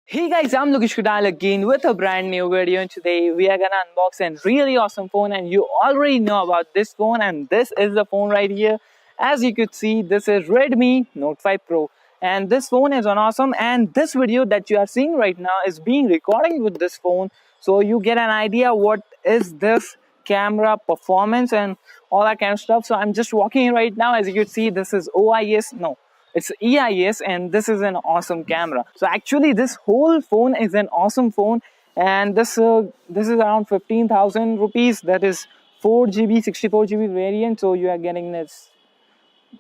Hey guys, I'm Lokesh Kudal again with a brand new video, and today we are gonna unbox a really awesome phone. And you already know about this phone, and this is the phone right here. As you could see, this is Redmi Note 5 Pro, and this phone is an awesome. And this video that you are seeing right now is being recorded with this phone, so you get an idea what is this camera performance and all that kind of stuff. So I'm just walking in right now. As you could see, this is OIS. No, it's EIS, and this is an awesome camera. So actually this whole phone is an awesome phone, and this is around 15,000 rupees. That is 4GB 64GB variant. So you are getting this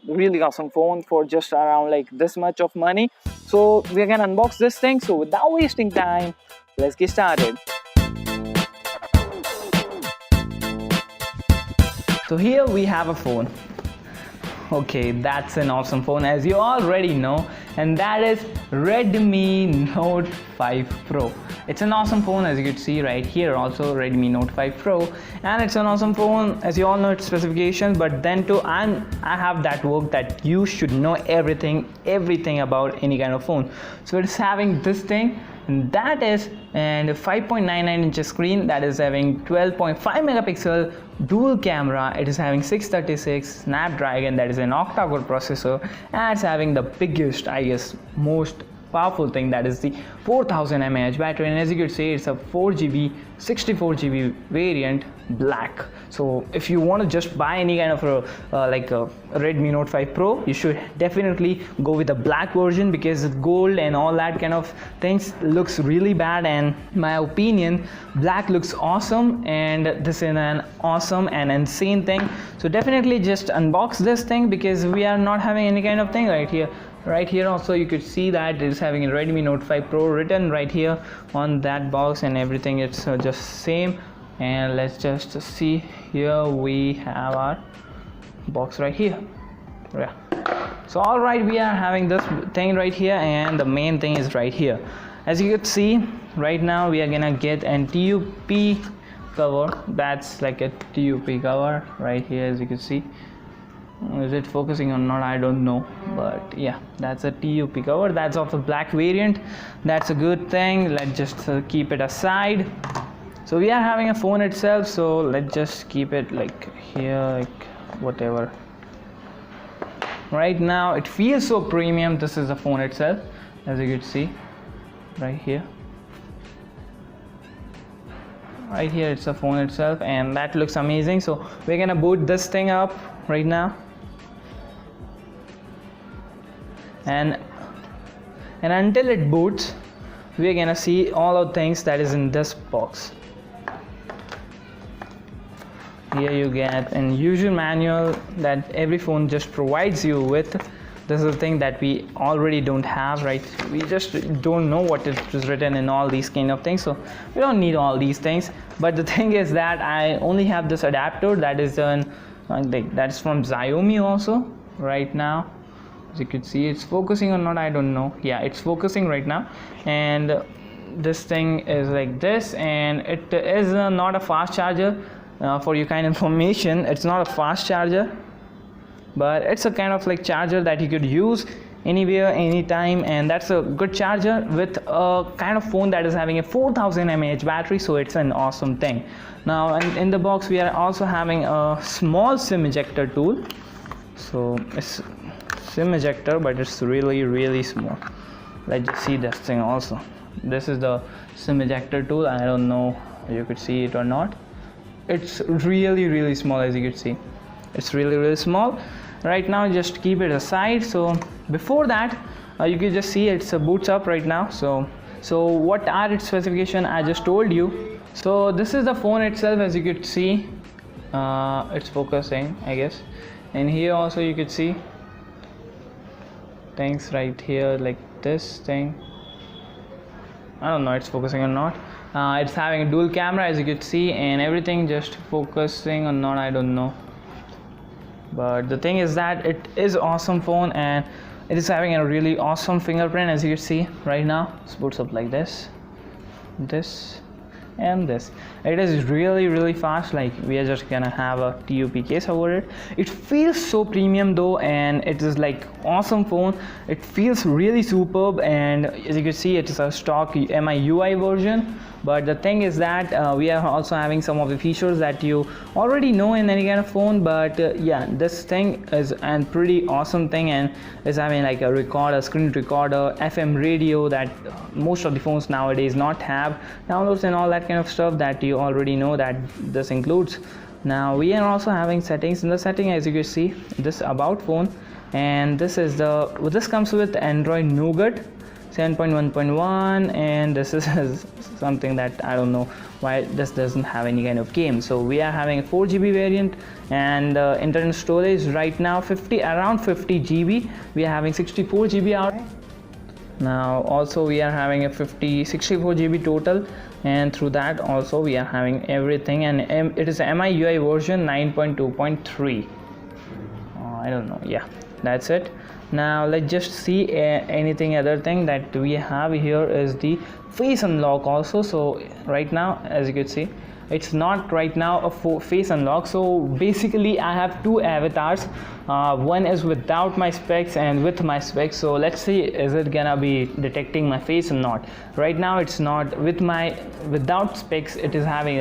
really awesome phone for just around like this much of money. So we're gonna unbox this thing. So without wasting time, let's get started. So here we have a phone. Okay, that's an awesome phone, as you already know, and that is Redmi Note 5 Pro. It's an awesome phone, as you can see right here, also Redmi Note 5 Pro, and it's an awesome phone, as you all know its specifications. But then too, I have that work that you should know everything about any kind of phone. So it's having this thing, and that is and 5.99 inch screen, that is having 12.5 megapixel dual camera. It is having 636 Snapdragon, that is an octa-core processor, and it's having the biggest, I guess, most powerful thing, that is the 4000 mAh battery. And as you could see, it's a 4GB 64GB variant, black. So if you want to just buy any kind of a Redmi Note 5 Pro, you should definitely go with the black version, because gold and all that kind of things looks really bad, and in my opinion black looks awesome, and this is an awesome and insane thing. So definitely just unbox this thing, because we are not having any kind of thing right here. Right here also you could see that it is having a Redmi Note 5 Pro written right here on that box, and everything it's just same. And let's just see, here we have our box right here. Yeah, so all right, we are having this thing right here, and the main thing is right here. As you could see right now, we are gonna get an TUP cover. That's like a TUP cover right here, as you can see. Is it focusing or not, I don't know, but yeah, that's a TUP cover. That's of the black variant. That's a good thing. Let's just keep it aside. So we are having a phone itself, so let's just keep it like here, like whatever. Right now it feels so premium. This is the phone itself, as you could see right here. Right here it's the phone itself, and that looks amazing. So we're gonna boot this thing up right now, and until it boots, we're gonna see all of things that is in this box. Here you get an usual manual that every phone just provides you with. This is the thing that we already don't have, right? We just don't know what is written in all these kind of things, so we don't need all these things. But the thing is that I only have this adapter that is that's from Xiaomi also right now. As you could see, it's focusing or not, I don't know. Yeah, it's focusing right now. And this thing is like this, and it is not a fast charger. For your kind of information, it's not a fast charger, but it's a kind of like charger that you could use anywhere, anytime, and that's a good charger with a kind of phone that is having a 4000 mAh battery. So it's an awesome thing. Now in the box we are also having a small SIM ejector tool. So it's SIM ejector, but it's really small. Let's just see this thing also. This is the SIM ejector tool. I don't know if you could see it or not. It's really small, as you could see. It's really small. Right now just keep it aside. So before that, you can just see it's boots up right now. So what are its specifications? I just told you. So this is the phone itself, as you could see. It's focusing, I guess. And here also you could see things right here, like this thing. I don't know it's focusing or not. It's having a dual camera, as you could see, and everything just focusing or not, I don't know. But the thing is that it is awesome phone, and it is having a really awesome fingerprint, as you can see right now. It boots up like this, and this. It is really fast. Like, we are just gonna have a TUP case over it. It feels so premium though, and it is like awesome phone. It feels really superb, and as you can see, it is a stock MIUI version. But the thing is that we are also having some of the features that you already know in any kind of phone. But yeah, this thing is a pretty awesome thing, and is having like a recorder, screen recorder, FM radio that most of the phones nowadays not have, downloads and all that kind of stuff that you already know that this includes. Now we are also having settings. In the setting, as you can see, this about phone, and this comes with Android Nougat 7.1.1, and this is something that I don't know why this doesn't have any kind of game. So we are having a 4GB variant, and internal storage right now around 50 GB. We are having 64 GB out. Now also we are having a 64 GB total, and through that also we are having everything, and it is MIUI version 9.2.3. I don't know. Yeah, that's it. Now let's just see anything other thing that we have here is the face unlock also. So right now, as you can see, it's not right now a face unlock. So basically I have two avatars. One is without my specs and with my specs. So let's see, is it gonna be detecting my face or not? Right now it's not. Without specs, it's having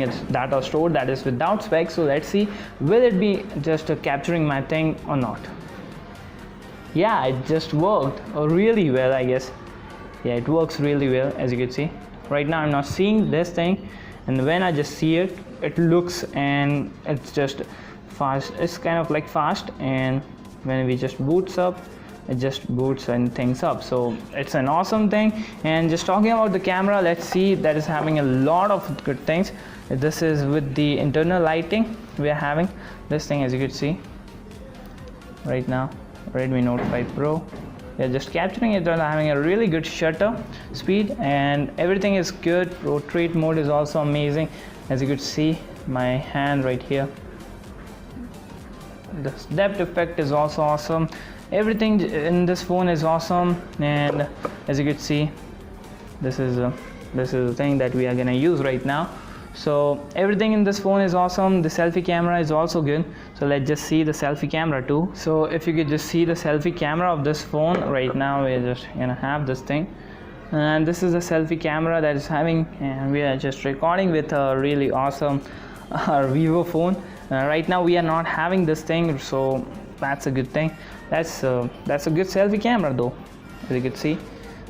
its data stored that is without specs. So let's see, will it be just capturing my thing or not? Yeah, it just worked really well, I guess. Yeah, it works really well, as you can see. Right now I'm not seeing this thing, and when I just see it, it looks, and it's just fast. It's kind of like fast, and when we just boots up, it just boots and things up. So it's an awesome thing. And just talking about the camera, let's see, that is having a lot of good things. This is with the internal lighting. We are having this thing, as you can see right now. Redmi Note 5 Pro. They're just capturing it and having a really good shutter speed, and everything is good. Portrait mode is also amazing, as you could see my hand right here. The depth effect is also awesome. Everything in this phone is awesome, and as you could see, this is the thing that we are gonna use right now. So everything in this phone is awesome. The selfie camera is also good. So let's just see the selfie camera too. So if you could just see the selfie camera of this phone right now, we're just gonna have this thing, and this is the selfie camera that is having, and we are just recording with a really awesome Vivo phone. Right now we are not having this thing, so that's a good thing. That's a good selfie camera though, as you can see.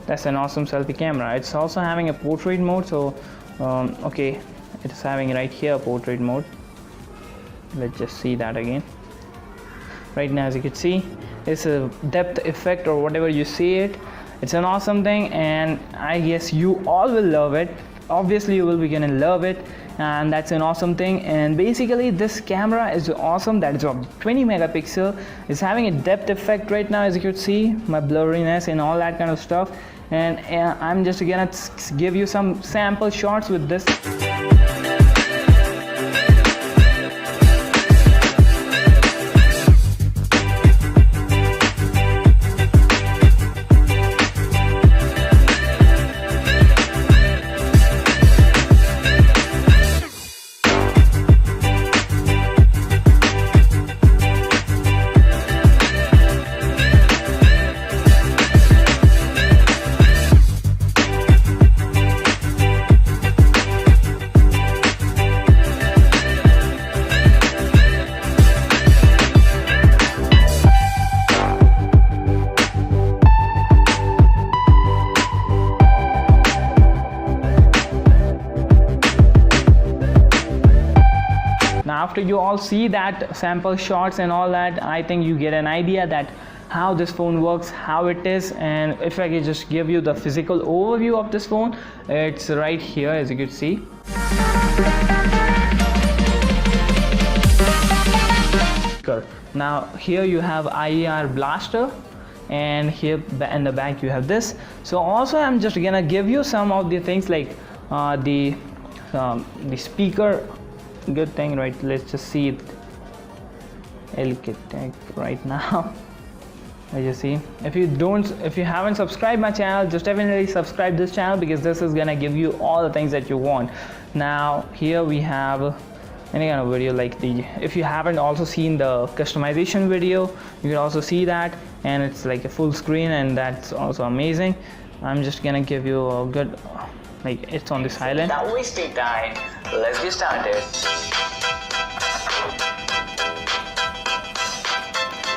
That's an awesome selfie camera. It's also having a portrait mode. So okay, it's having right here portrait mode. Let's just see that again. Right now, as you can see, it's a depth effect or whatever you see it. It's an awesome thing, and I guess you all will love it. Obviously you will be gonna love it, and that's an awesome thing. And basically this camera is awesome. That is of 20 megapixel. It's having a depth effect right now, as you could see, my blurriness and all that kind of stuff. And I'm just gonna give you some sample shots with this. Now after you all see that sample shots and all that, I think you get an idea that how this phone works, how it is. And if I can just give you the physical overview of this phone, it's right here, as you can see. Now here you have IR blaster, and here in the back you have this. So also I'm just gonna give you some of the things like the speaker. Good thing, right? Let's just see it. I'll get right now. as you see. If you haven't subscribed my channel, just definitely subscribe this channel, because this is gonna give you all the things that you want. Now here we have any kind of video like if you haven't also seen the customization video, you can also see that, and it's like a full screen, and that's also amazing. I'm just gonna give you a good, like, it's on the silent. Without wasting time, let's get started.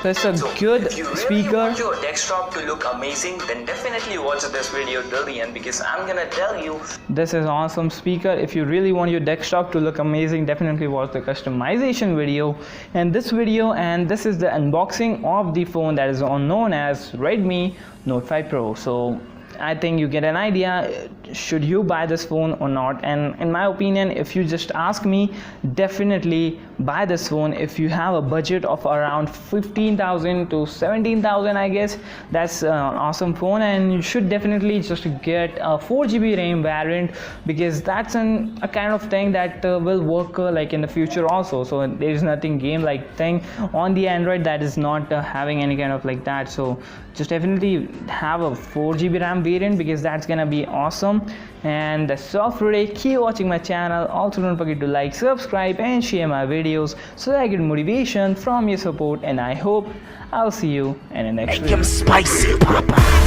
So it's a good if you really speaker. want your desktop to look amazing, then definitely watch this video till the end, because I'm gonna tell you This is awesome speaker. If you really want your desktop to look amazing, definitely watch the customization video. And this is the unboxing of the phone that is known as Redmi Note 5 Pro. So I think you get an idea, should you buy this phone or not. And in my opinion, if you just ask me, definitely buy this phone if you have a budget of around 15,000 to 17,000, I guess. That's an awesome phone, and you should definitely just get a 4GB RAM variant, because that's a kind of thing that will work like in the future also. So there is nothing game like thing on the Android that is not having any kind of like that. So just definitely have a 4GB RAM variant, because that's gonna be awesome. And that's all for today. Keep watching my channel. Also don't forget to like, subscribe and share my videos so that I get motivation from your support. And I hope I'll see you in the next video. Make 'em spicy, Papa.